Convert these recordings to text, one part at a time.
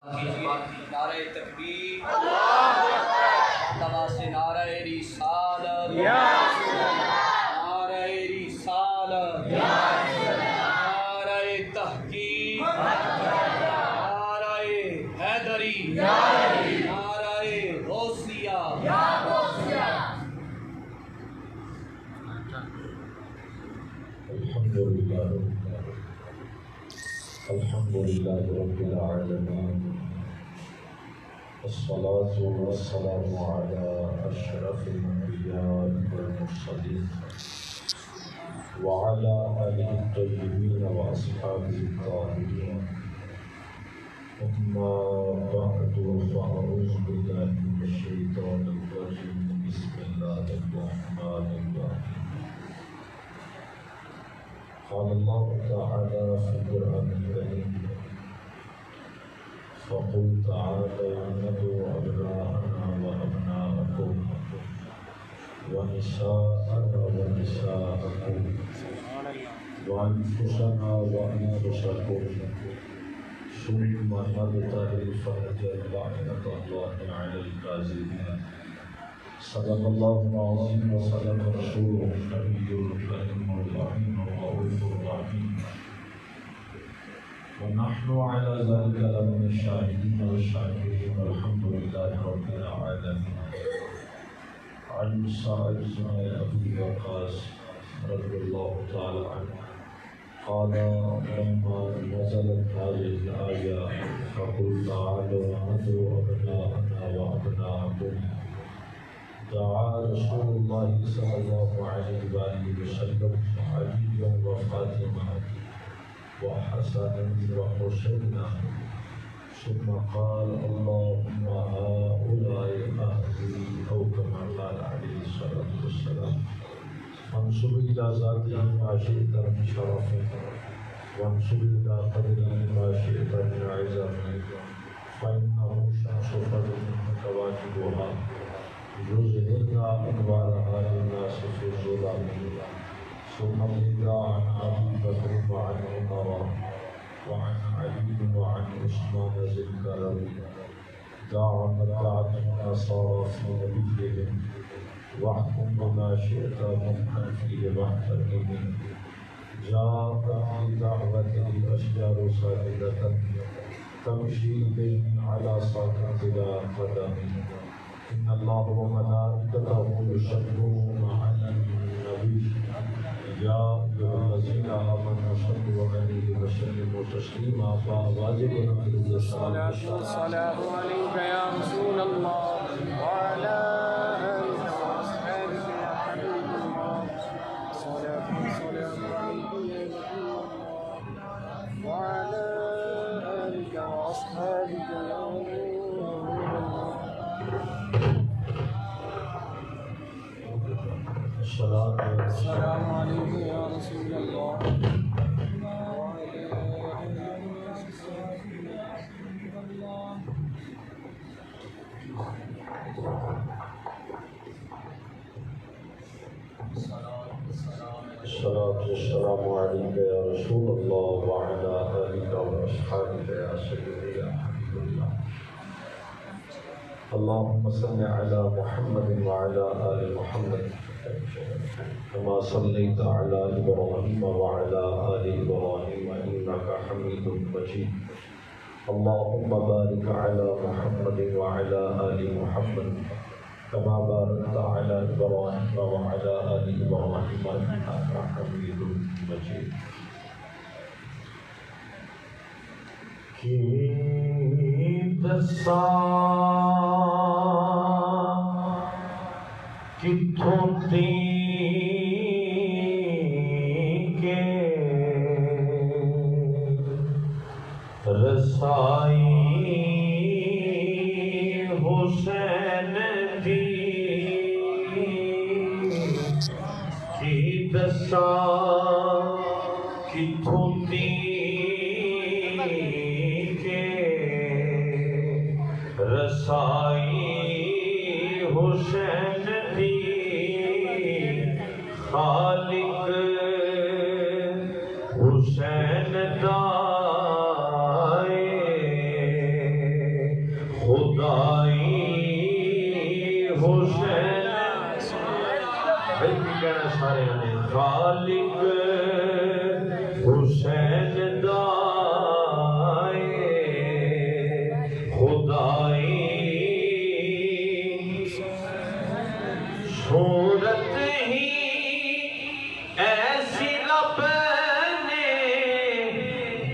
نعرہ تکبیر، اللہ سے نعرہ رسالت، نعرہ رسالت، نعرہ تحقیق، نعرہ حیدری، نعرہ غوثیہ۔ الحمد لله رب العالمين، والصلاة والسلام على أشرف الأنبياء والمرسلين وعلى آله الطيبين وأصحابه الطاهرين، أما بعد فأعوذ بالله من الشيطان الرجيم، بسم الله الرحمن الرحيم. قال الله تعالى في القرآن الكريم: فقل تعالوا ندعو أبناءنا وأبناءكم ونساءنا ونساءكم وأنفسنا وأنفسكم ثم نبتهل فنجعل لعنة الله على الكاذبين. صدق الله العظيم وصدق رسوله النبي الكريم الرحيم الرؤوف الرحيم، ونحن على ذلك لمن الشاهدين والشاكرين، والحمد لله رب العالمين. عن سعد بن أبي وقاص رضي الله تعالى عنه قال: لما نزلت هذه الآية فقل تعالوا ندعو أبناءنا وأبناءكم، دعا رسول الله صلى الله عليه وآله وسلم عليا وفاطمة وحسنا وحسينا، ثم قال: اللهم هؤلاء أهلي، أو كما قال عليه الصلاة والسلام. فانصب إلى ذاتهم ما شئت من شرف، وانصب إلى قدرهم ما شئت من عزم، فإنه شمس فضل كواكبها يظهرن أنوارها للناس في الظلام. ثم قيل عن أبي بكر وعن عمر وعن علي وعن عثمان ذي الكرم: دع متعة النصارى في نبيهم واحكم بما شئت ممكن فيه واحتكم. جاءت في دعوته الأشجار ساجدة تمشي إليه على ساق بلا قدم. إن الله وملائكته يصلون على النبي يا أيها الذين آمنوا صلوا عليه وسلموا تسليما. فواجب الصلاة والسلام عليك يا رسول الله وعلى آلك وأصحابك يا حبيب الله. الصلاة والسلام عليك يا نبي الله وعلى آلك وأصحابك يا نور الله. السلام عليك يا رسول الله وعلى آله وصحبه الله. الصلاة والسلام عليك يا رسول الله وعلى آلك وأصحابك يا سيدي يا حبيب الله. اللهم صل على محمد وعلى آل محمد كما صليت على إبراهيم وعلى آل إبراهيم إنك حميد مجيد. اللهم بارك على محمد وعلى آل محمد كما باركت على إبراهيم وعلى آل إبراهيم إنك حميد مجيد. کتھوں تھی کہ رسائی حسین دی کی دسا کتھوں تھی کہ رسائی حسین دی خالق حسین دائے پھر بھی کہنا سارے نے خالق حسین دائے خدائی صورت ہی ایسی رب نے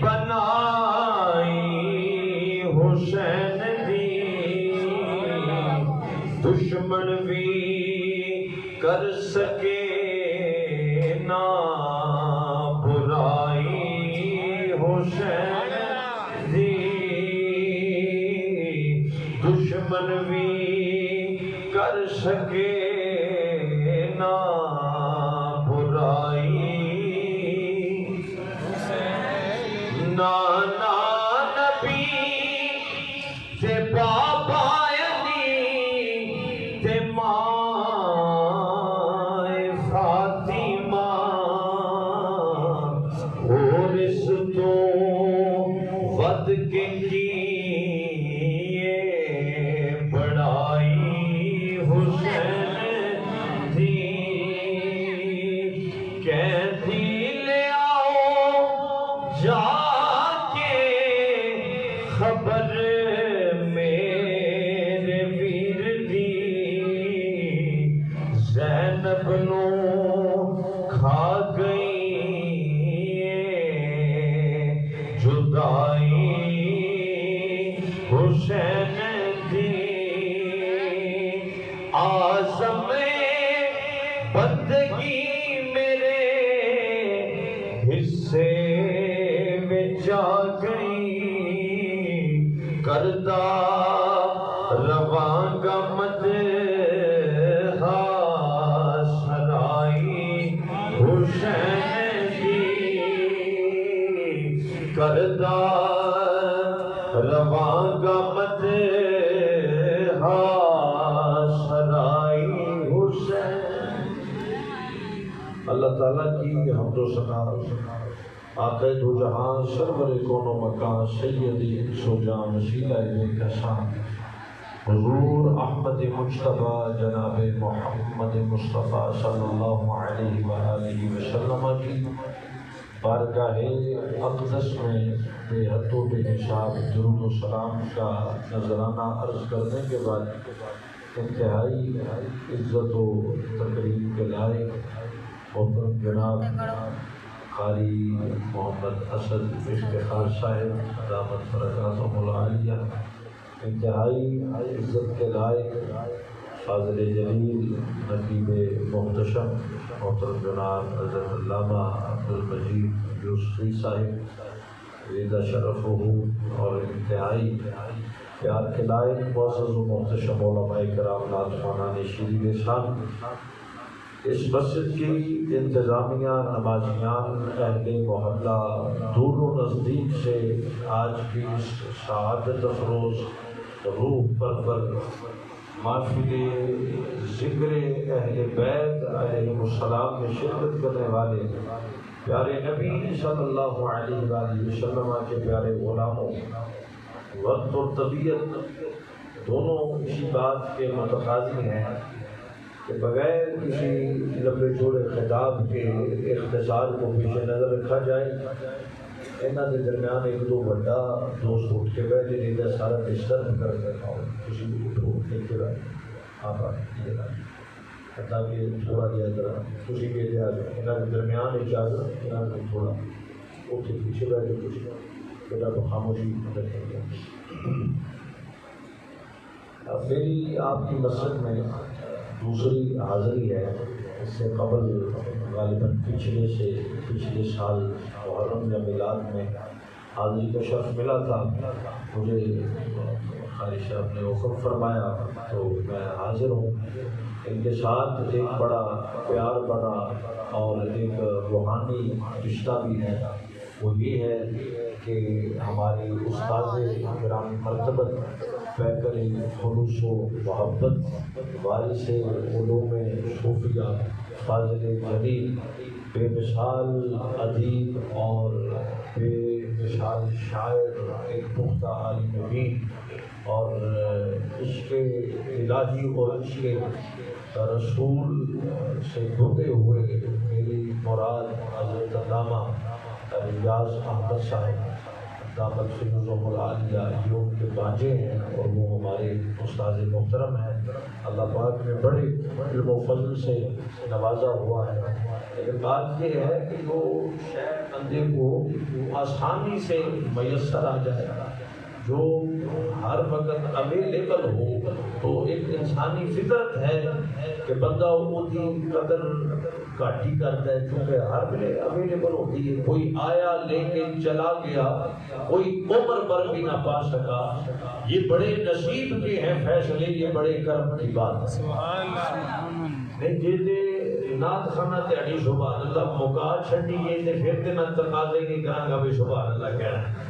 بنائی حسین دی دشمن بھی کر سکے نہ برائی حسین دی دشمن بھی کر سکے نہ برائی نانا نبی تے بابا علی تے ماں فاطمہ اور اس تو ود کے کیے بڑائی حسین دی کہتی لے آؤ جا کے خبر میرے ویر دی زینب نو کھا گئی جدائی حسین دی آزم بندگی میرے حصے میں جا گئی کردہ رواں گمد سرائی حسین دی کردہ رواں گمد سرائی حسین۔ اللہ تعالیٰ کی حمد و ثنا آقا دو جہاں سرور کون و مکان سیدی انس و جان وسیلہ الیک شان حضور احمد مجتبی جناب محمد مصطفیٰ صلی اللہ علیہ وآلہ وسلم کی بارگاہ اقدس میں بے حد و بے حساب درود و سلام کا نذرانہ عرض کرنے کے بعد انتہائی عزت و تکریم کے لائق محترم جناب قاری محمد اسد افتخار صاحب دامت برکاتہم العالیہ، انتہائی عزت کے لائق فاضل جلیل نقیب محتشم محترم جناب حضرت علامہ عبدالمجید یوسفی صاحب زیدہ شرفہ، اور انتہائی پیار کے لائق معزز و محتشم علماء کرام نعت خوانان شیرین شان، اس مسجد کی انتظامیہ، نمازیان، اہل محلہ دور و نزدیک سے آج کی اس سعادت افروز روح پرور محفل ذکر اہل بیت علیہ السلام میں شرکت کرنے والے پیارے نبی صلی اللہ علیہ وآلہ وسلم کے پیارے غلاموں، وقت اور طبیعت دونوں اسی بات کے متقاضی ہیں کہ بغیر کسی لمبے چوڑے خطاب کے اختصار کو پیش نظر رکھا جائے۔ انہاں کے درمیان ایک دو بڑا دوست اٹھ کے بیٹھے نہیں تو سارا ڈسٹرب کر رکھا ہو، کسی اٹھو نہیں کے بیٹھے آپ آئیے تاکہ تھوڑا دیا ذرا خوشی کے لحاظ انہاں کے درمیان اجازت انہاں کو تھوڑا اٹھ کے پیچھے بیٹھے کچھ بیٹا تو خاموشی رکھیں گے۔ میری آپ کی مسجد میں دوسری حاضری ہے، اس سے قبل غالباً پچھلے سال محرم یا میلاد میں حاضری کا شرف ملا تھا، مجھے قاری صاحب نے حکم فرمایا تو میں حاضر ہوں۔ ان کے ساتھ ایک بڑا پیار بنا اور ایک روحانی رشتہ بھی ہے، وہ یہ ہے کہ ہماری استاذ گرامی مرتبت پیکر خلوص و محبت وارث علوم صوفیہ فاضل جلیل، بے مثال ادیب اور بے مثال شاعر، ایک پختہ عالم دین اور عشق الہی اور عشق رسول سے ہوتے ہوئے میری مراد حضرت علامہ ریاض احمد صاحب دامت فیضهم العالیہ یہ ان کے بانجے ہیں اور وہ ہمارے استاد محترم ہیں. اللہ پاک نے بڑے علم و فضل سے نوازا ہوا ہے. لیکن بات یہ ہے کہ وہ شے بندے کو آسانی سے میسر آ جائے, جو ہر وقت اویلیبل ہو, تو ایک انسانی فطرت ہے کہ بندہ وہ کی قدر گھٹ ہی کرتا ہے, کیونکہ ہر ویلے اویلیبل ہوتی ہے. کوئی آیا لے کے چلا گیا, کوئی عمر پر بھی نہ پا سکا. یہ بڑے نصیب کے ہیں فیصلے, یہ بڑے کرم کی بات ہے. نہیں جیتے نات خانہ تیاری سبحان اللہ مکا چھڑی گئی تے پھر تے نہ تقاضے نہیں کہاں گا بھی سبحان اللہ کہنا.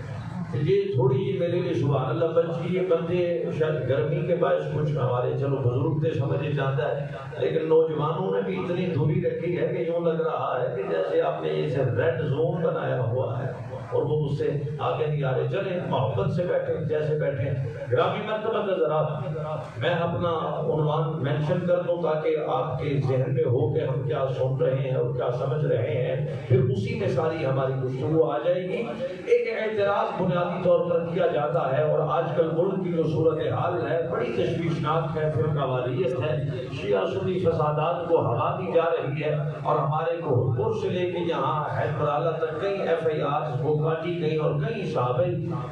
یہ تھوڑی جی میرے لیے سبحان اللہ بچی, یہ بندے شاید گرمی کے باعث کچھ ہمارے چلو بزرگ سے سمجھ جاتا ہے, لیکن نوجوانوں نے بھی اتنی دوری رکھی ہے کہ یوں لگ رہا ہے کہ جیسے آپ نے اسے ریڈ زون بنایا ہوا ہے اور وہ اس سے آگے نہیں آ رہے. چلیں محبت سے بیٹھے جیسے بیٹھے. گرامی مرتبہ حضرات, میں اپنا عنوان مینشن کر دوں تاکہ آپ کے ذہن میں ہو کہ ہم کیا سن رہے ہیں اور کیا سمجھ رہے ہیں, پھر اسی میں ساری ہماری گفتگو آ جائے گی. ایک اعتراض بنیادی طور پر کیا جاتا ہے, اور آج کل ملک کی جو صورتحال ہے بڑی تشویشناک ہے, فرقہ واریت ہے, شیعہ سنی فسادات کو ہوا دی جا رہی ہے, اور ہمارے کوہتپور سے لے کے یہاں حیدرآباد تک کئی ایف آئی آر وہ کاٹی گئی, اور کئی صحابہ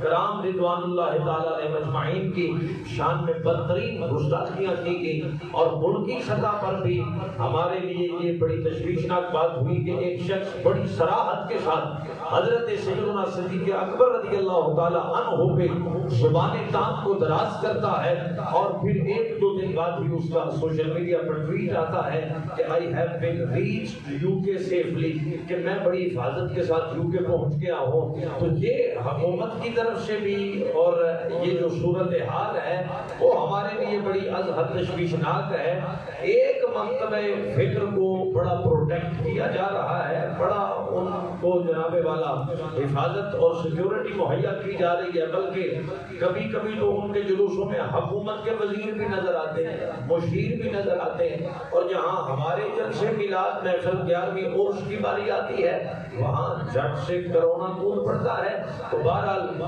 کرام رضوان اللہ تعالیٰ علیہ مجمعین کی شان میں بدترین گستاخیاں کی گئی. اور ملکی سطح پر بھی ہمارے لیے یہ بڑی تشویشناک بات ہوئی کہ ایک شخص بڑی صراحت کے ساتھ حضرت سیدنا صدیق اکبر رضی اللہ تعالیٰ عنہ پہ زبان تام کو دراز کرتا ہے, اور پھر ایک دو دن بعد بھی اس کا سوشل میڈیا پر ٹویٹ آتا ہے کہ I have been reached UK safely, کہ میں بڑی حفاظت کے ساتھ UK پہنچ گیا ہوں. تو یہ حکومت کی طرف سے بھی اور یہ جو صورتحال ہے وہ ہمارے لیے بڑی از حد تشویشناک ہے. ایک مکتبہ فکر کو بڑا پروٹیکٹ کیا جا رہا ہے, بڑا ان کو جناب والا حفاظت اور سیکیورٹی مہیا کی جا رہی ہے, بلکہ کبھی کبھی تو ان کے جلوسوں میں حکومت کے وزیر بھی نظر آتے ہیں, مشیر بھی نظر آتے ہیں, اور جہاں ہمارے جلسے میلاد محفل 11ویں عرس کی باری آتی ہے وہاں جٹ سے کرونا کود پڑتا ہے. تو بہرحال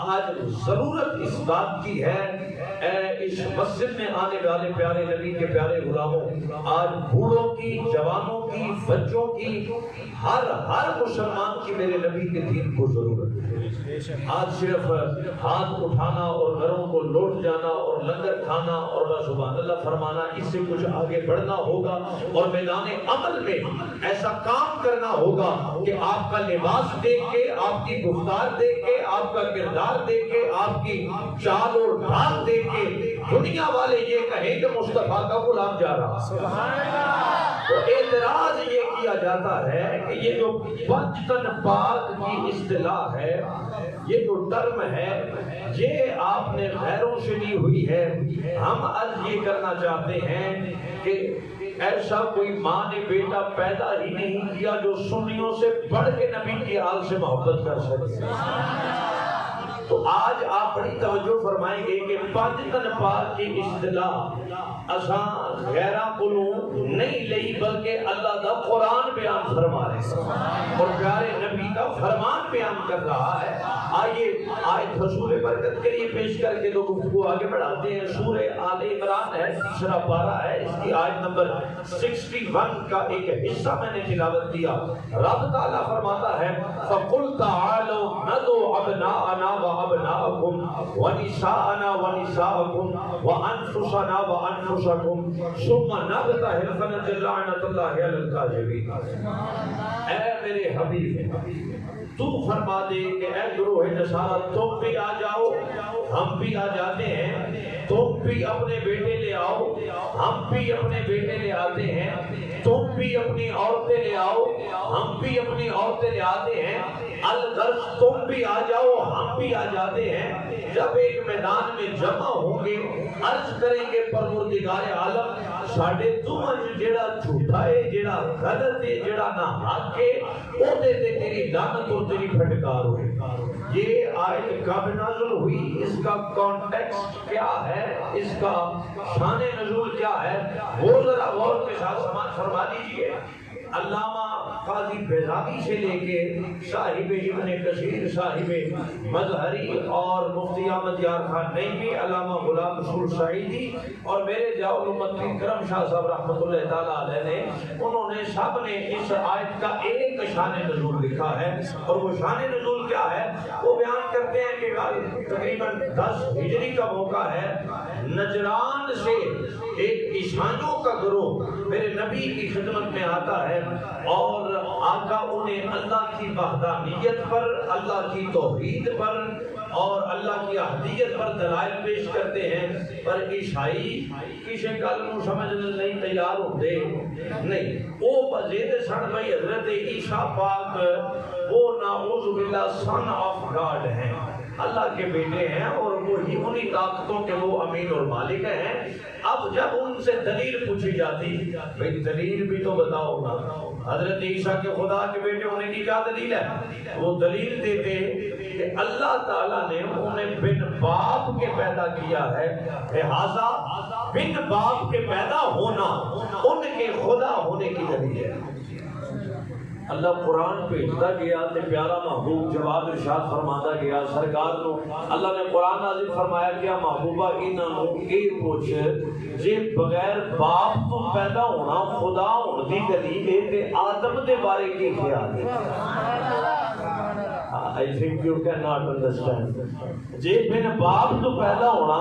آج ضرورت اس بات کی ہے, اس مسجد میں آنے والے پیارے نبی کے پیارے غلاموں, آج بوڑھوں کی, جوانوں کی, بچوں کی, ہر مسلمان کی میرے نبی کے دین کو ضرورت ہے. آج صرف ہاتھ اٹھانا اور گھروں کو لوٹ جانا اور لنگر کھانا اور سبحان اللہ فرمانا, اس سے کچھ آگے بڑھنا ہوگا, اور میدان عمل میں ایسا کام کرنا ہوگا کہ آپ کا لباس دیکھ کے, آپ کی گفتار دیکھ کے, آپ کا کردار دیکھ کے, آپ کی چال اور ڈھال دیکھ کے دنیا والے یہ کہیں کہ مصطفیٰ کا غلام جا رہا. سبحان اللہ. تو اعتراض یہ کیا جاتا ہے کہ یہ جو پنجتن پاک کی اصطلاح ہے, یہ جو ٹرم ہے, یہ آپ نے غیروں سے لی ہوئی ہے. ہم عرض یہ کرنا چاہتے ہیں کہ ایسا کوئی ماں نے بیٹا پیدا ہی نہیں کیا جو سنیوں سے بڑھ کے نبی کی آل سے محبت کر سکے. تو آج آپ بڑی توجہ فرمائیں گے کہ پنجتن پاک کی اصطلاح اساں غیراں کولوں نہیں لئی, بلکہ اللہ دا قرآن بیان فرما رہے ہیں اور پیارے نبی کا فرمان بیان کر رہا ہے. آئیے آیت حصول برکت کے لیے پیش کر کے دو گفتگو آگے بڑھاتے ہیں. سورہ آل عمران ہے, تیسرا پارہ ہے, اس کی آیت نمبر 61 کا ایک حصہ میں نے تلاوت کیا. رب تعالیٰ فرماتا ہے فَقُلْ تَعَالَوْا نَدْعُ أَبْنَاءَنَا وَأَبْنَاءَكُمْ وَنِسَاءَنَا وَنِسَاءَكُمْ وَأَنفُسَنَا وَأَنفُسَكُمْ ثُمَّ نَبْتَهِلْ فَنَجْعَلْ لَعْنَةَ اللَّهِ عَلَى الْكَاذِبِينَ. اے میرے حبیب, تو فرما دے کہ اے گروہ نصارہ تم بھی آ جاؤ, ہم بھی آ جاتے ہیں, تم بھی اپنے بیٹے لے آؤ, ہم بھی اپنے بیٹے لے آتے ہیں. تم بھی اپنی عورتیں لے آؤ، ہم بھی اپنی عورتیں لے آتے ہیں، الغرض تم بھی آ جاؤ ہم بھی آ جاتے ہیں۔ جب ایک میدان میں جمع ہوں گے عرض کریں گے پروردگار عالم ساڈے تمہیں جیڑا جھوٹا ہے، جیڑا غلط ہے، جیڑا نہ حق ہے، او دے تے تیری لعنت اور تیری پھٹکار ہوئی۔ یہ آیت کب نازل ہوئی، اس کا کانٹیکسٹ کیا ہے، اس کا شان نزول کیا ہے، وہ ذرا غور کے ساتھ سماعت فرما دیجئے۔ علامہ قاضی بیضاوی سے لے کے صاحب ابن کثیر، صاحب مظہری اور مفتی احمد یار خان نعیمی، علامہ غلام رسول سعیدی اور میرے جاؤ مفتی کرم شاہ صاحب رحمۃ اللہ تعالیٰ علیہ نے، انہوں نے سب نے اس آیت کا ایک شان نزول لکھا ہے، اور وہ شان نزول کیا ہے وہ بیان کرتے ہیں کہ تقریباً 10 ہجری کا موقع ہے۔ نجران سے ایک عیسائیوں کا گروہ میرے نبی کی خدمت میں آتا ہے اور آقا انہیں اللہ کی وحدانیت پر، اللہ کی توحید پر اور اللہ کی احدیت پر دلائل پیش کرتے ہیں، پر عیسائی کسی گل نو سمجھنے نہیں تیار ہوتے نہیں، وہ بزید سن بھائی حضرت عیسیٰ پاک وہ نعوذ باللہ سن آف گاڈ ہیں، اللہ کے بیٹے ہیں اور وہی انہی طاقتوں کے وہ امین اور مالک ہیں۔ اب جب ان سے دلیل پوچھی جاتی بھئی دلیل بھی تو بتاؤ نا، حضرت عیسیٰ کے خدا کے بیٹے ہونے کی کیا دلیل ہے؟ وہ دلیل دیتے کہ اللہ تعالیٰ نے انہیں بن باپ کے پیدا کیا ہے، لہذا بن باپ کے پیدا ہونا ان کے خدا ہونے کی دلیل ہے۔ اللہ قرآن بھیجتا گیا تے پیارا محبوب جواب ارشاد فرماتا گیا سرکار نو اللہ نے قرآن نازل فرمایا کیا محبوبہ انہاں نو اے پوچھ جے بغیر باپ تو پیدا ہونا خدا ہون دی دلیل ہے تے آدم دے بارے کی خیال ہے؟ I think you cannot understand. جے بن باپ تو پیدا ہونا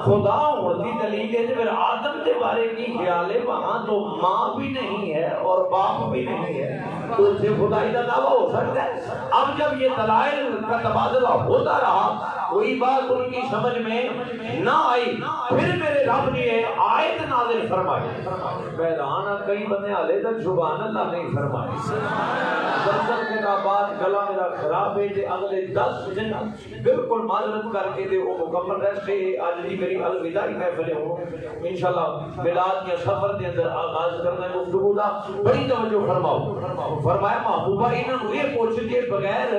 خدا ہون دی دلیل ہے پھر آدم دے بارے کی خیال ہے؟ وہاں تو ماں بھی نہیں ہے اور باپ بھی نہیں ہے، تو اسے خدائی کا دعویٰ ہو سکتا ہے؟ اب جب یہ دلائل کا تبادلہ ہوتا رہا کوئی بات ان کی سمجھ میں نہ آئی، پھر میرے رب نے آیت نازل فرمائی۔ بہرحان کئی بندے حالے تک سبحان اللہ نہیں فرمائی۔ زمزم کے بعد گلا میرا خراب ہے کہ اگلے 10 دن بالکل معذرت کر کے دے وہ مکمل رہتے آج بھی میری الوداعی محفلیں ہوں انشاءاللہ میلاد یا سفر کے اندر آغاز کرنا ہے گفتگو دا، بڑی توجہ فرماؤ۔ فرمایا محبوبہ انہوں نے یہ پوچھ کے بغیر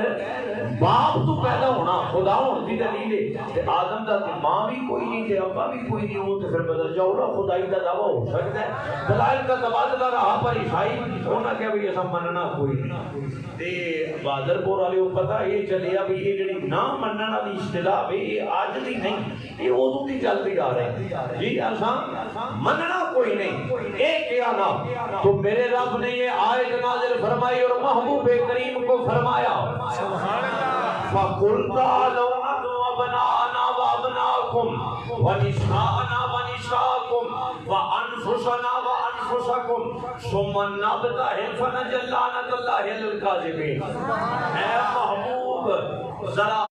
باپ تو پیدا ہونا خدا ہون دی دلیل ہے کہ آدم دا ماں بھی کوئی نہیں تھے ابا بھی کوئی نہیں ہو تو پھر بدل جاؤ نا خدائی کا دعویٰ ہو سکتا ہے؟ دلائل کا تبادلہ رہا پر عیسائی ہونا کیا بھی ایسا مننا کوئی نہیں تے بہادر پور والے کو پتا یہ چلے اب یہ جڑی نہ منن والی اصطلاح ہے یہ آج دی نہیں، یہ ادوں دی چلتی آ رہی جی ایسا مننا کوئی نہیں۔ ایک کیا نا تو میرے رب نے یہ آیت نازل فرمائی اور محبوب کریم کو فرمایا فَقُلْ تَعَالَوْا نَدْعُ أَبْنَاءَنَا وَأَبْنَاءَكُمْ وَنِسَاءَنَا وَنِسَاءَكُمْ وَأَنفُسَنَا وَأَنفُسَكُمْ ثُمَّ نَبْتَهِلْ فَنَجْعَلْ لَعْنَتَ اللَّهِ عَلَى الْكَاذِبِينَ۔ اے محبوب ذرا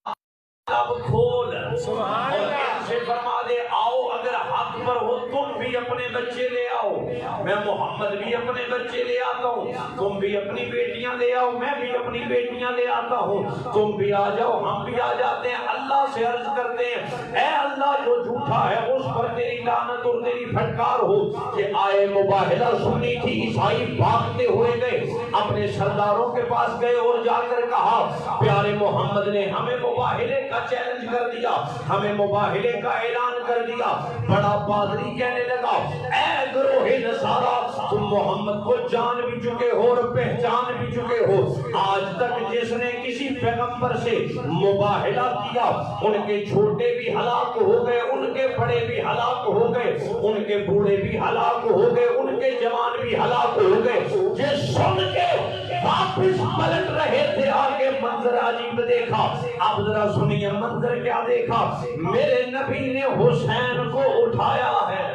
اب کھول اور ان سے فرما دے آؤ اگر حق پر ہو تم بھی اپنے بچے لے آؤ، میں محمد بھی اپنے بچے لے آتا ہوں، تم بھی اپنی بیٹیاں لے آؤ، میں بھی اپنی بیٹیاں لے آتا ہوں، تم بھی آ جاؤ ہم بھی آ جاتے ہیں۔ اللہ سے عرض کرتے ہیں اے اللہ جو جھوٹا ہے اس پر تیری لعنت اور تیری پھٹکار ہو۔ کہ آئے مباہلہ سنی تھی عیسائی بھاگتے ہوئے گئے اپنے سرداروں کے پاس گئے اور جا کر کہا پیارے محمد نے ہمیں مباہلے کا چیلنج کر دیا، ہمیں مباہلے کا اعلان کر دیا۔ بڑا پادری کہنے لگا اے گروہ نصارا تم محمد کو جان بھی چکے ہو اور پہچان بھی چکے ہو، آج تک جس نے کسی پیغمبر سے مباہلہ کیا ان کے چھوٹے بھی ہلاک ہو گئے، ان کے بڑے بھی ہلاک ہو گئے، ان کے بوڑھے بھی ہلاک ہو گئے، ان کے جوان بھی ہلاک ہو گئے۔ یہ سن کے واپس پلٹ رہے تھے، آگے منظر عجیب دیکھا۔ اب ذرا سنیے منظر کیا دیکھا، میرے نبی نے حسین کو اٹھایا ہے۔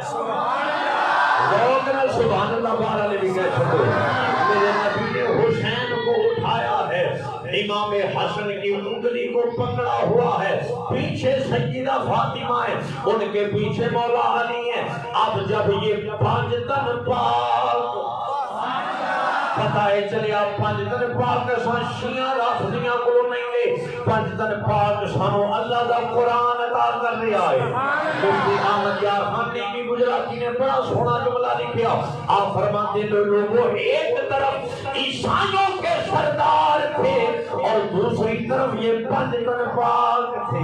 لوگ نہ سبحان اللہ بارہ نے بھی کہہ چھوڑے، میرے نبی نے حسین کو اٹھایا ہے، امام حسن کی انگلی کو پکڑا ہوا ہے، پیچھے سیدہ فاطمہ ہے، ان کے پیچھے مولا علی ہے۔ اب جب یہ پانچ تن پاک بتائے چلے آپ پانچ تن پاک سان شیعہ رافضیاں کو نہیں لے پانچ تن پاک سانو اللہ دا قرآن عطا کر رہا ہے مفتی احمد یار خان نیمی گجراتی نے بڑا سونا جملہ لکھیا آپ فرماتے تو لوگوں ایک طرف عیسائیوں کے سردار تھے اور دوسری طرف یہ پانچ تن پاک تھے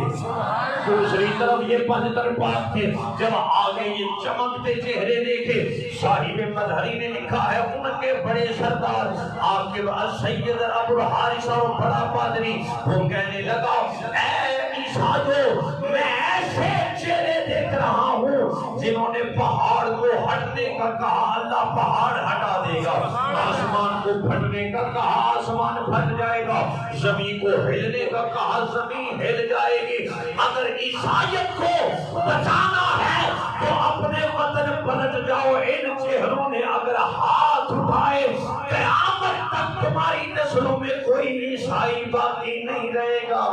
دوسری طرف یہ پانچ تن پاک تھے جب آگے یہ چمکتے چہرے دیکھے صاحب مظہری نے لکھا ہے ان کے بڑے سردار آپ کے بعد سید ابو الحارث اور بڑا پادری وہ کہنے لگا اے عیسائیوں میں ایسے چہرے دیکھ رہا ہوں جنہوں نے پہاڑ کو ہٹنے کا کہا اللہ پہاڑ ہٹا دے گا آسمان کو پھٹنے کا کہا آسمان پھٹ جائے گا زمین کو ہلنے کا کہا زمین ہل جائے گی اگر عیسائیت کو بچانا ہے تو اپنے وطن پلٹ جاؤ ان چہروں نے اگر ہاتھ اٹھائے قیامت تک تمہاری نسلوں میں کوئی عیسائی باقی نہیں رہے گا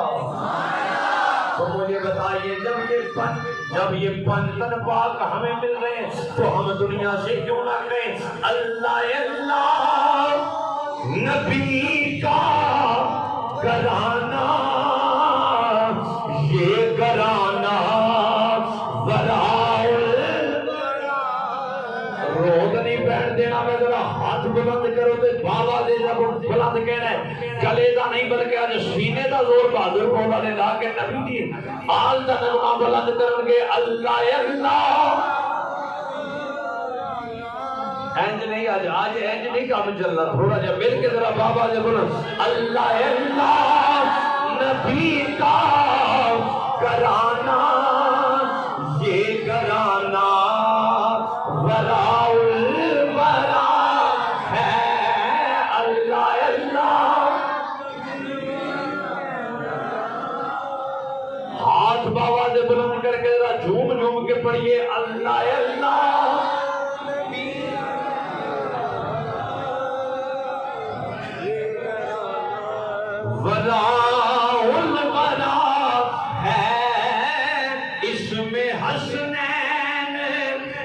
تو مجھے بتائیے جب یہ پنجتن پاک ہمیں مل رہے ہیں تو ہم دنیا سے کیوں نہ کہیں اللہ اللہ نبی کا گھرانہ یہ گھرانہ روز نہیں بیٹھ دینا میں ذرا ہاتھ بلند کرو تو بابا دے جب بلند کہنا ہے گلے دا نہیں بلکہ آج سینے دا زور بہادر بولا نے لا کے نبی دی آل دا نغمہ بلند کرنگے اللہ اللہ اینج نہیں آج اینج نہیں کام چلنا تھوڑا جب مل کے ذرا بابا دے بلند اللہ اللہ نبی کا گھرانہ یہ گھرانہ وراء الورا ہے اللہ اللہ ہاتھ بابا سے بلند کر کے ذرا جھوم کے پڑھیے اللہ اللہ وراء الورا ہے اس میں حسنین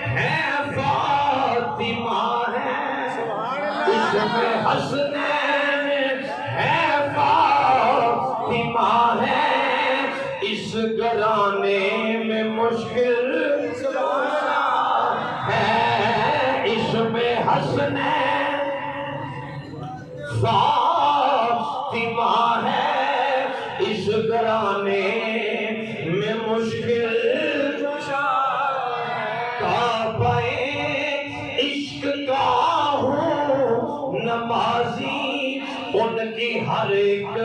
ہے فاطمہ ہے اس میں حسنین ہے فاطمہ ہے اس گھرانے میں مشکل ہے اس میں حسنین فاطمہ ہے اس گھرانے میں مشکل عشق کا ہوں نمازی ان کی ہر ایک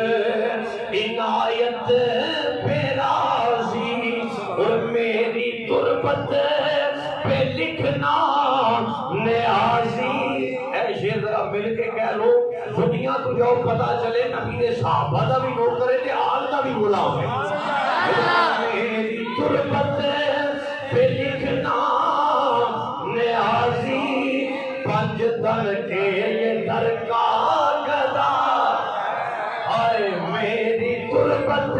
عنایت پہ راضی اور میری تربت پہ لکھنا نیازی اے شیر ذرا مل کے کہہ لو دنیا تو جو پتا چلے نبی نے صحابہ دا بھی نوٹ کرے تھے آل دا بھی غلام ہے میری تربت پہ لکھنا نیازی پنج تن کے یہ در کا گدا آئے میری تربت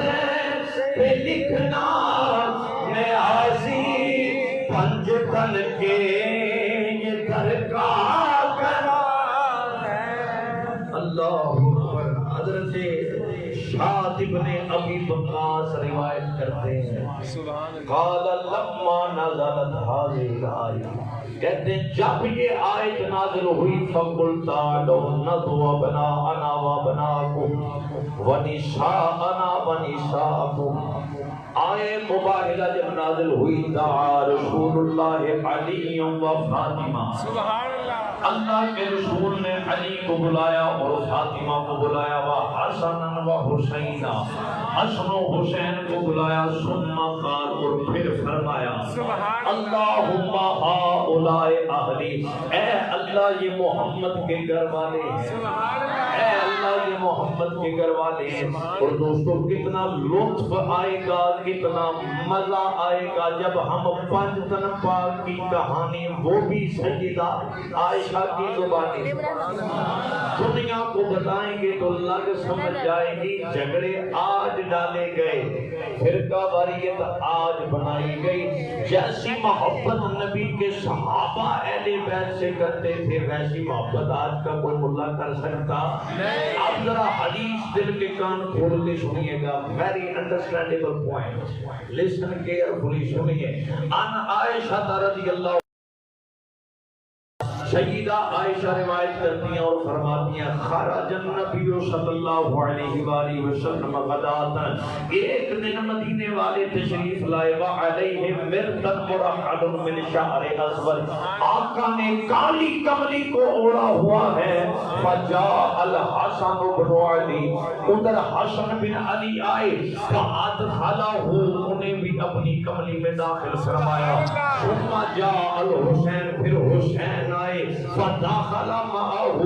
پہ لکھنا نیازی پنج تن کے یہ در کا گدا اللہ اکبر حضرت شاہد ابن ابی وقاص روایت کرتے ہیں قال لما نزلت هذه الآية کہتے ہیں جب یہ آیت نازل ہوئی فَقُلْ تَعْلُوا نَدْوَ بَنَاءَنَا وَبَنَاءَكُمْ وَنِسَاءَنَا وَنِسَاءَكُمْ آئے مباہلہ جب نازل ہوئی دعا رسول اللہ علی و فاطمہ اللہ کے رسول نے علی کو بلایا اور فاطمہ کو بلایا حسن و حسین حسن و حسین کو بلایا ثم قال اور پھر فرمایا اللہم ہؤلاء اہلی اے اللہ یہ محمد کے گھر والے ہیں اے اللہ یہ محمد کے گھر والے ہیں اور دوستو کتنا لطف آئے گا کتنا مزہ آئے گا جب ہم پنج تن پاک کی کہانی وہ بھی سیدہ عائشہ کی زبانی دنیا کو بتائیں گے تو لگ سمجھ جائے گی جھگڑے آج ڈالے گئے فرقہ واریت آج بنائی گئی جیسی محبت نبی کے صحابہ اہل بیت سے کرتے تھے ویسی محبت آج کا کوئی ملا کر سکتا؟ اب ذرا حدیث دل کے کان کھول کے سنیے گا، very understandable point, listen carefully سنیے۔ ان عائشہ رضی اللہ، سیدہ عائشہ روایت کرتی ہیں اور فرماتی ہیں خرج النبی صلی اللہ علیہ وآلہ وسلم غداتن، ایک دن مدینے والے تشریف لائے وعلیہ مرتن مرحل من شعر اسود، آقا نے کالی کملی کو اوڑا ہوا ہے، فجاء الحسن بن علی، ادھر حسن بن علی آئے، فادخلہ، انہیں بھی اپنی کملی میں داخل فرمایا، ثم جاء الحسین، پھر حسین آئے، فداخل معه،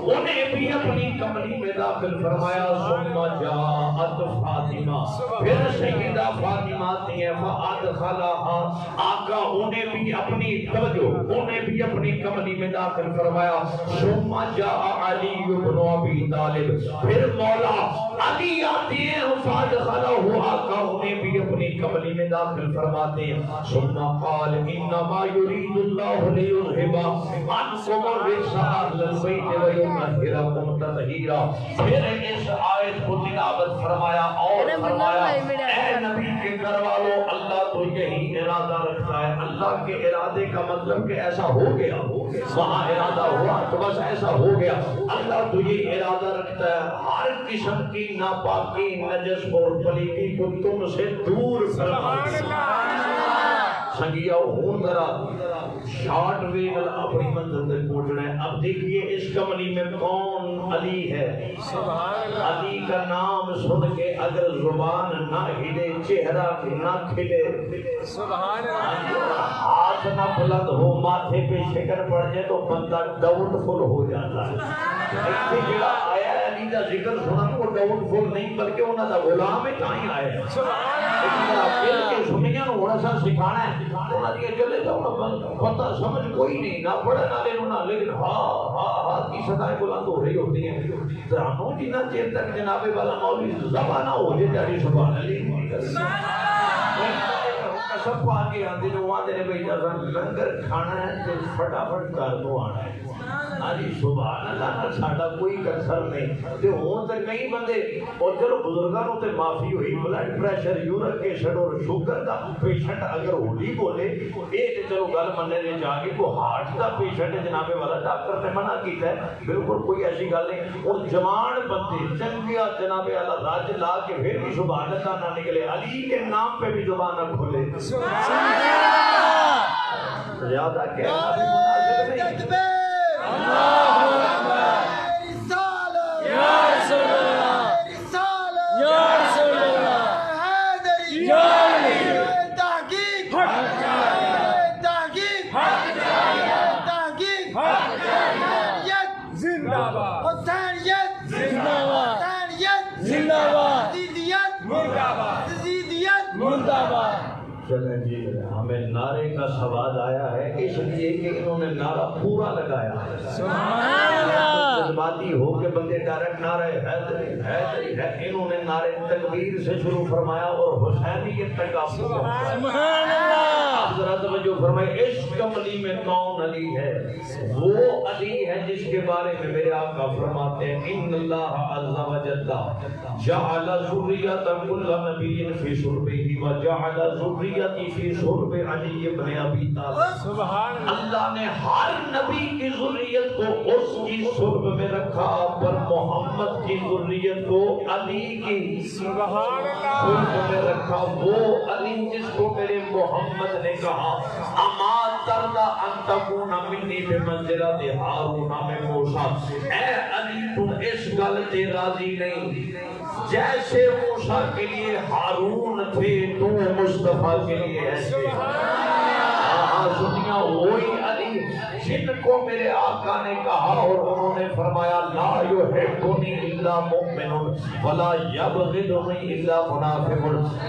انہیں بھی اپنی کملی میں داخل فرمایا، ثم جاءت فاطمہ، پھر سیدہ فاطمہ آتی ہیں، فادخلها، آقا انہیں بھی اپنی توجہ، انہیں بھی اپنی کملی میں داخل فرمایا، ثم جاء علی بن ابی طالب، پھر مولا علی آتے ہیں، فادخلہ، آقا انہیں بھی اپنی کملی میں داخل فرماتے ہیں، ثم قال انما يريد الله ليذهب عنكم الرجس اهل البيت ويطهركم تطهيرا، پھر اس آیت کو تلاوت فرمایا اور فرمایا اے نبی کے گھر والوں، اللہ تو یہی ارادہ رکھتا ہے، اللہ کے ارادے کا مطلب کہ ایسا ہو گیا، وہاں ارادہ ہوا تو بس ایسا ہو گیا، اللہ تو یہ ارادہ رکھتا ہے ہر قسم کی ناپاکی، نجس اور پلیتی کو تم سے دور فرما۔ سنگیا ہوں ذرا شارٹ ویل اپنی منزل تک پہنچنا ہے۔ اب دیکھیے اس کملی میں کون علی ہے، علی کا نام سن کے اگر زبان نہ ہلے، چہرہ نہ کھلے، ہاتھ نہ بلند ہو، ماتھے پہ شکن پڑ جائے تو بندہ ڈاؤٹ فل ہو جاتا ہے۔ ایسے جڑا آیا ہے علی کا ذکر سنا تو وہ ڈاؤٹ فل نہیں بلکہ انہوں کا غلام ہے، کہیں آیا ہے سنیا ہونا سا سکھانا ہے، چلے جاؤ پتہ سمجھ کوئی نہیں، نہ پڑھے نہ لینا، لیکن ہاں کی صدائیں بلند ہو رہی ہوتی ہیں۔ درانوں جنہ چیر تک جناب والا مولوی زبا نہ ہو جائے جاری سبحان اللہ سب آگے آتے جو وہاں دینے بھائی لنگر کھانا ہے تو فٹافٹ کر دو آنا ہے، آجی سبحان اللہ نہ ساڑھا کوئی کسر نہیں تے ہون تک نہیں بندے۔ اور چلو بزرگانوں تے معافی ہوئی، بلڈ پریشر، یورک ایسڈ اور شوگر دا پیشنٹ اگر ہولی بولے ایک چلو گل مننے نے جا کے کو ہارٹ دا پیشنٹ جناب والا ڈاکٹر نے منع کیتا ہے، بالکل کوئی ایسی گل نہیں۔ اور جوان بندے چنگیا جناب والا راج لا کے پھر بھی سبحان اللہ نہ نکلے، علی کے نام پہ بھی زبان نہ کھولے، زیادہ کہنا بھی مناسب نہیں۔ چلیں جی، ہمیں نعرے کا سواد آیا ہے اس لیے کہ انہوں نے نعرہ پورا لگایا ہے۔ جذباتی ہو کے بندے ڈائریکٹ نعرے حیدری حیدری ہے، انہوں نے نعرے تکبیر سے شروع فرمایا اور حسینیت تک آپ کو آپ ذرا توجہ فرمائے۔ اس کملی میں کون علی ہے؟ وہ علی ہے جس کے بارے میں میرے آقا فرماتے ہیں ان اللہ عز و جل جعل ذریۃ کل نبی فی صلبہ وجعل ذریتی فی صلب علی ابن ابی طالب۔ سبحان اللہ نے ہر نبی کی ذریت کو اس کی صلب میں رکھا، پر محمد کی ذریت کو علی کی سبحان اللہ صلب میں رکھا۔ وہ علی جس کو میرے محمد نے کہا اما ترضی ان تکون منی بمنزلۃ ہارون من موسیٰ، اے علی تم اس گل سے راضی نہیں جیسے موسیٰ کے لیے ہارون تھے تو مصطفیٰ کے لیے ایسے۔ سنیا وہی علی جن کو میرے آقا نے کہا اور انہوں نے فرمایا لا یحبنی الا مؤمن ولا یبغضنی الا منافق۔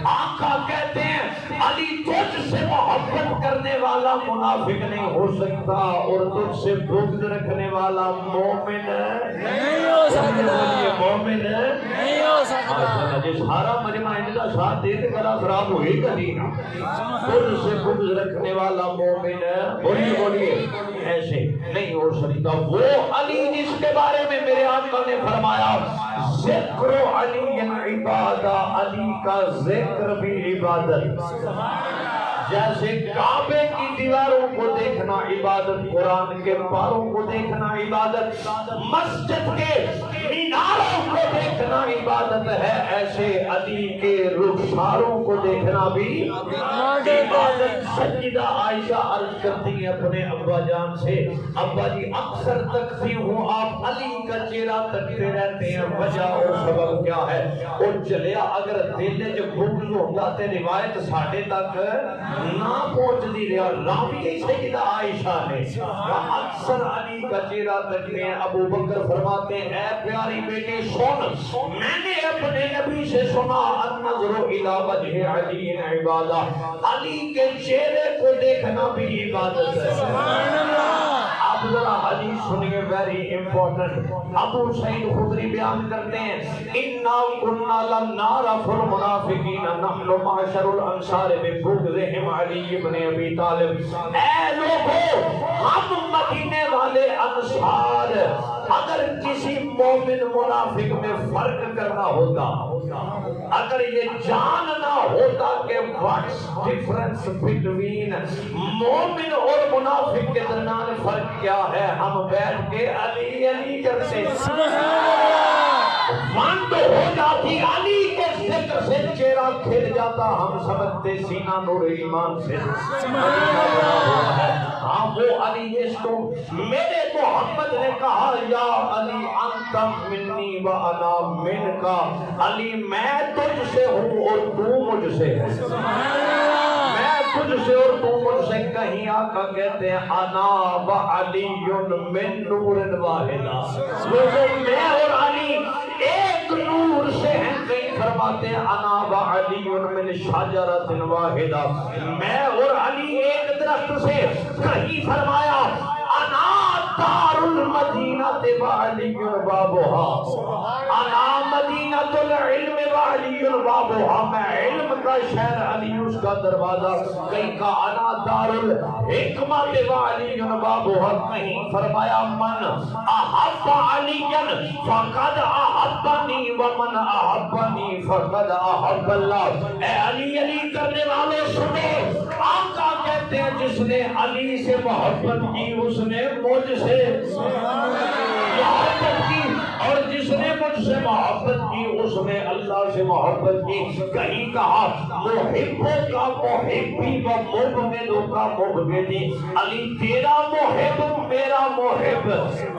آقا کہتے ہیں علی تجھ سے محبت کرنے والا منافق نہیں ہو سکتا اور تجھ سے بغض رکھنے والا مومن نہیں ہو سکتا، مومن نہیں ہو سکتا۔ جس سارا مجمع ان کا ساتھ دے کے گلا خراب ہوئی گا نہیں، تجھ سے بغض رکھنے والا مومن بولیے بولیے ایسے نہیں ہو سکتا. وہ علی جس کے بارے میں میرے آقا نے فرمایا ذکر علی عبادہ، علی کا ذکر بھی عبادت. جیسے کعبے کی دیواروں کو دیکھنا عبادت، قرآن کے پاروں کو دیکھنا عبادت، مسجد کے میناروں کو دیکھنا عبادت ہے، ایسے علی کے رخساروں کو دیکھنا بھی عبادت. سیدہ عائشہ عرض کرتی ہیں اپنے ابا جان سے، ابا جی اکثر تکتی ہوں آپ علی کا چہرہ تکتے رہتے ہیں، وجہ اور سبب کیا ہے؟ اور چلیا اگر دل جو بغض ہوتا تے روایت ساڑھے تک نہ پہنچ دی رہا. راوی سیدہ عائشہ نے اکثر علی کا چہرہ تکتے ہیں. ابو بکر فرماتے ہیں اے پیاری بیٹی سن، میں نے اپنے نبی سے سنا النظر الی وجہ علی عبادہ، علی کے چہرے کو دیکھنا بھی عبادت ہے. سبحان اللہ. آپ ذرا حدیث سنیے، ویری امپورٹنٹ. ابو سعید خدری بیان کرتے ہیں انا كنا لن نعرف المنافقین نحن معشر الانصار ببغضهم علی بن ابی طالب. اے لوگوں، ہم مدینے والے انصار اگر کسی مومن منافق میں فرق کرنا ہوتا، اگر یہ جاننا ہوتا کہ واٹس ڈفرنس بٹوین مومن اور منافق کے درمیان فرق کیا ہے، ہم بیٹھ کے علی علی کرتے. وانڈ ہو جاتی علی کے ذکر سے چہرہ کھل جاتا، ہم سمجھتے سینہ نور ایمان سے ہاں وہ علی اس کو. میرے محمد نے کہا یا علی انت منی و انا منکا، علی میں تجھ سے ہوں اور تو مجھ سے ہے. میں تجھ سے اور تو مجھ سے. کہیں آقا کہتے ہیں انا و علی من نور واحدہ، میں اور علی ایک نور سے ہیں. کہیں فرماتے ہیں انا و علی من شجرۃ واحدہ، میں اور علی ایک درخت سے. کہیں فرمایا انا دار المدینہ وعلی بابها، انا مدینۃ العلم وعلی بابها، میں علم کا شہر علی اس کا دروازہ. کہیں کا انا دار الحکمت وعلی بابها. کہیں فرمایا من احب علیا فقد احبنی ومن احبنی فقد احب اللہ. اے علی علی کرنے والوں سنو، آقا کہتے ہیں جس نے علی سے محبت کی اس نے مجھ سے محبت کی، اور جس نے مجھ سے محبت کی اس نے اللہ سے محبت کی. کہیں کہا محبوں کا محبی و مبغضوں کا مبغضی. علی تیرا محب میرا محب،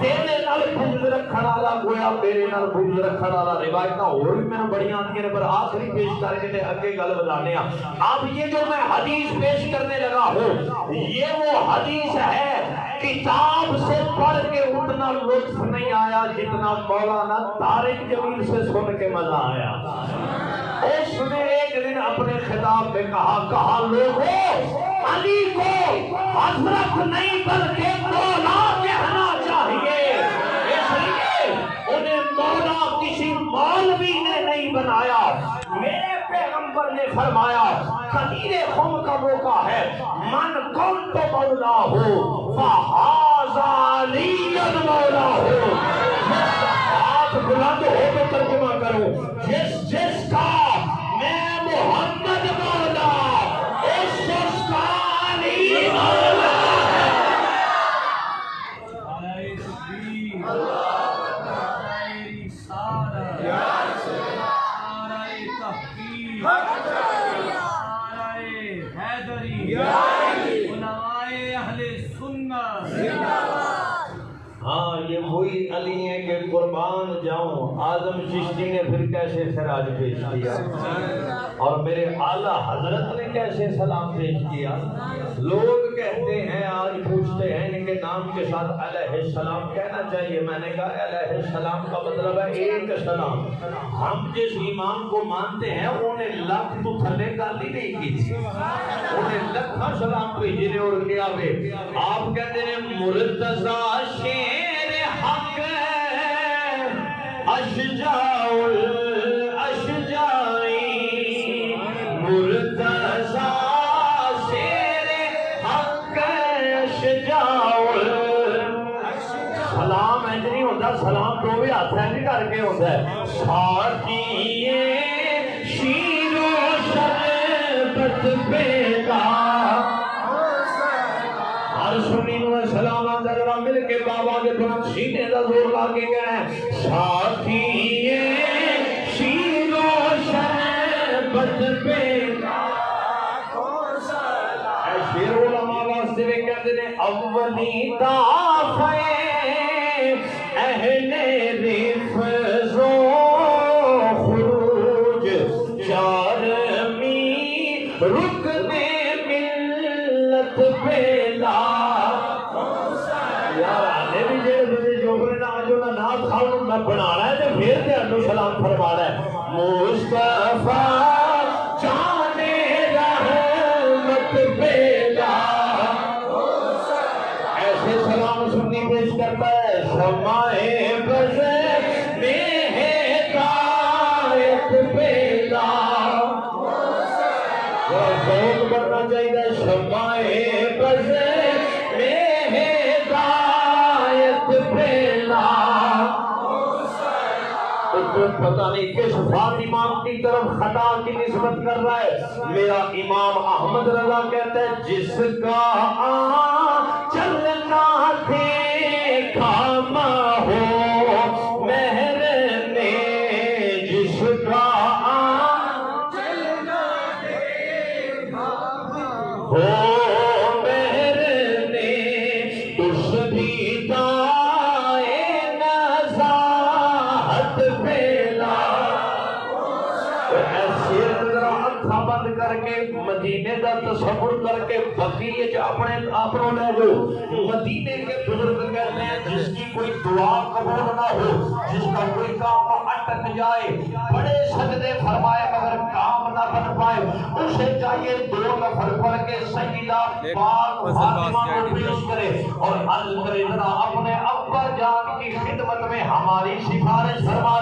تیرے نال بغض رکھن والا گویا میرے نال بغض رکھن والا. روایتاں اور بھی میں بڑی آندیاں نے، پر آخری پیش کر کے اگے گل بتانے ہیں. اب یہ جو میں حدیث پیش کرنے لگا ہوں یہ وہ حدیث ہے کتاب سے پڑھ کے اتنا لطف نہیں آیا جتنا مولانا طارق جمیل سے سن کے مزہ آیا. اس نے ایک دن اپنے خطاب میں کہا لوگوں، علی کو حضرت نہیں بلکہ مولا کہنا چاہیے. اس لیے انہیں مولا کسی مولوی نے نہیں بنایا. میرے پیغمبر نے فرمایا قدیر خم کا موقع ہے، من کن تو مولا ہو فہذا علی مولا ہو. ہاتھ بلند ہو کے ترجمہ کرو، جس کا میں محمد مولا اس کا علی مولا ہے. ہاں یہ وہی علی ہیں کہ قربان جاؤں. اعظم چشتی نے پھر کیسے خراج پیش کیا اور میرے اعلیٰ حضرت نے کیسے سلام پیش کیا. لوگ کہتے ہیں آج پوچھتے ہیں ان کے نام کے ساتھ علیہ السلام کہنا چاہیے. میں نے کہا علیہ السلام کا مطلب ہے ایک سلام. ہم جس امام کو مانتے ہیں انہیں لاکھ تو تھلے گالی نہیں کی تھی، انہیں لکھا سلام بھیجنے اور کیا بے. آپ کہتے ہیں مرتضی شیر حق اشجاع الاشجاع، مرتضی شیر حق اشجاع انج نہیں ہوتا سلام تو بھی ہاتھ انج کر کے ہوتا ہے ساتھیے شیر و شربت پیدا ہر سنی نو سلام آدھا مل کے بابا کے بلند سینے دا زور لا کے کہنا ہے ساتھیے شیر و شربت پیدا شیر علماء واسطے بھی کہتے ہیں اولی دافع اہل رفض و خروج چارمی رکن ملت پیدا یار آنے بھی جو نات خالوں میں بنانا ہے تو پھر تے انو سلام فرمانا ہے مصطفیٰ جانے رحمت پیدا ایسے سلام سنی پیش کرتا ہے سمائے بز میں ہدایت پیدا ذوق کرنا چاہیے سمائے بز میں ہدایت پیدا پتہ نہیں کس بات امام کی طرف خطا کی نسبت کر رہا ہے میرا امام احمد رضا کہتا ہے جس کا چلنا دیکھا ہو مہر نے جس کا چلنا دیکھا ہو مہر نے اس بھی دائیں نزاحت پیلا ایسے اکھا بند کر کے مدینے کا تصور کر کے بقیہ اپنے اپنوں لے جو مدینے کے بزرگ کہتے ہیں جس کی کوئی دعا قبول نہ ہو جس کا کوئی کام اٹک جائے بڑے سجدے فرمائے مگر کام نہ بن پائے اسے چاہیے دو نفر پڑھ کے سیدہ پاک فاطمہ کو پیش کرے اور عرض کرے ذرا اپنے ابا جان کی خدمت میں ہماری سفارش فرما